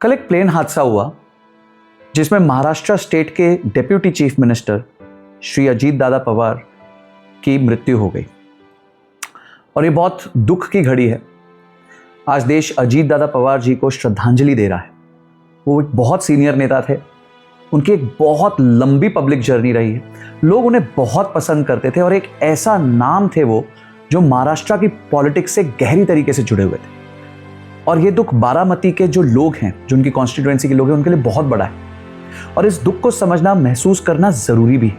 कल एक प्लेन हादसा हुआ जिसमें महाराष्ट्र स्टेट के deputy chief minister Shri Ajit Dada Pawar की मृत्यु हो गई। और ये बहुत दुख की घड़ी है। आज देश अजीत दादा पवार जी को श्रद्धांजलि दे रहा है। वो एक बहुत सीनियर नेता थे। उनकी एक बहुत लंबी पब्लिक जर्नी रही है। लोग उन्हें बहुत पसंद करते थे और एक ऐसा नाम थे वो जो महाराष्ट्र की पॉलिटिक्स से गहरी तरीके से जुड़े हुए थे। और ये दुख बारामती के जो लोग हैं, जो उनकी कॉन्स्टिट्यूएंसी के लोग हैं, उनके लिए बहुत बड़ा है और इस दुख को समझना, महसूस करना जरूरी भी है।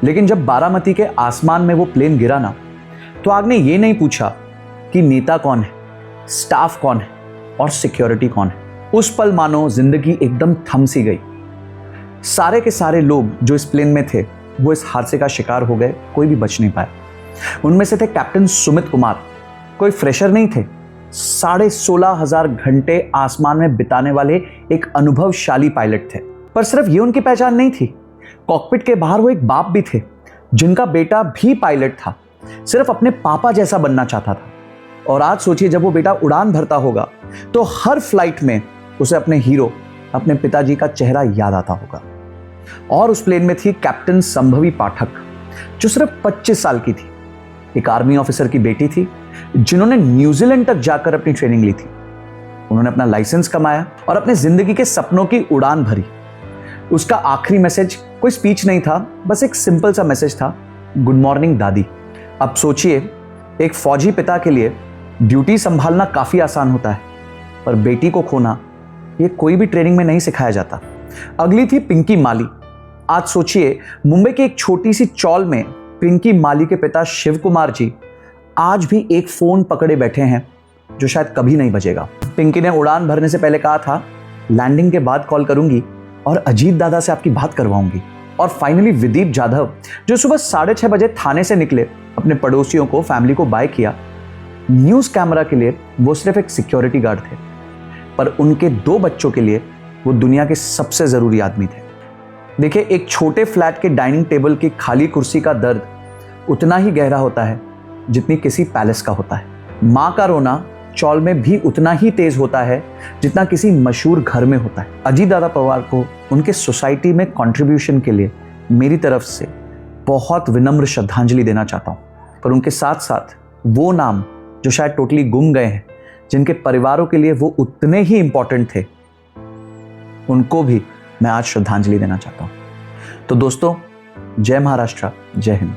लेकिन जब बारामती के आसमान में वो प्लेन गिरा ना, तो आग ने ये नहीं पूछा कि नेता कौन है, स्टाफ कौन है और सिक्योरिटी कौन है। उस पल मानो जिंदगी एकदम थम सी गई। सारे के सारे लोग जो इस प्लेन में थे वो इस हादसे का शिकार हो गए, कोई भी बच नहीं पाया। उनमें से थे कैप्टन सुमित कुमार, कोई फ्रेशर नहीं थे, 16,500 घंटे आसमान में बिताने वाले एक अनुभवशाली पायलट थे। पर सिर्फ ये उनकी पहचान नहीं थी। कॉकपिट के बाहर वो एक बाप भी थे जिनका बेटा भी पायलट था, सिर्फ अपने पापा जैसा बनना चाहता था। और आज सोचिए, जब वो बेटा उड़ान भरता होगा तो हर फ्लाइट में उसे अपने हीरो, अपने पिताजी का चेहरा याद आता होगा। और उस प्लेन में थी कैप्टन संभवी पाठक, जो सिर्फ 25 साल की थी, एक आर्मी ऑफिसर की बेटी थी जिन्होंने न्यूजीलैंड तक जाकर अपनी ट्रेनिंग ली थी। उन्होंने अपना लाइसेंस कमाया और अपने जिंदगी के सपनों की उड़ान भरी। उसका आखिरी मैसेज कोई स्पीच नहीं था, बस एक सिंपल सा मैसेज था, गुड मॉर्निंग दादी। अब सोचिए, एक फौजी पिता के लिए ड्यूटी संभालना काफी आसान होता है, पर बेटी को खोना ये कोई भी ट्रेनिंग में नहीं सिखाया जाता। अगली थी पिंकी माली। आज सोचिए, मुंबई की एक छोटी सी चौल में पिंकी माली के पिता शिव कुमार जी आज भी एक फोन पकड़े बैठे हैं जो शायद कभी नहीं बजेगा। पिंकी ने उड़ान भरने से पहले कहा था, लैंडिंग के बाद कॉल करूंगी और अजीत दादा से आपकी बात करवाऊंगी। और फाइनली विदीप जाधव, जो सुबह 6:30 बजे थाने से निकले, अपने पड़ोसियों को, फैमिली को बाय किया। न्यूज कैमरा के लिए वो सिर्फ एक सिक्योरिटी गार्ड थे, पर उनके 2 बच्चों के लिए वो दुनिया के सबसे जरूरी आदमी थे। देखिए, एक छोटे फ्लैट के डाइनिंग टेबल की खाली कुर्सी का दर्द उतना ही गहरा होता है जितनी किसी पैलेस का होता है। माँ का रोना चौल में भी उतना ही तेज होता है जितना किसी मशहूर घर में होता है। अजीत दादा पवार को उनके सोसाइटी में कंट्रीब्यूशन के लिए मेरी तरफ से बहुत विनम्र श्रद्धांजलि देना चाहता हूँ। पर उनके साथ साथ वो नाम जो शायद टोटली गुम गए हैं, जिनके परिवारों के लिए वो उतने ही इंपॉर्टेंट थे, उनको भी मैं आज श्रद्धांजलि देना चाहता हूँ। तो दोस्तों, जय महाराष्ट्र, जय हिंद।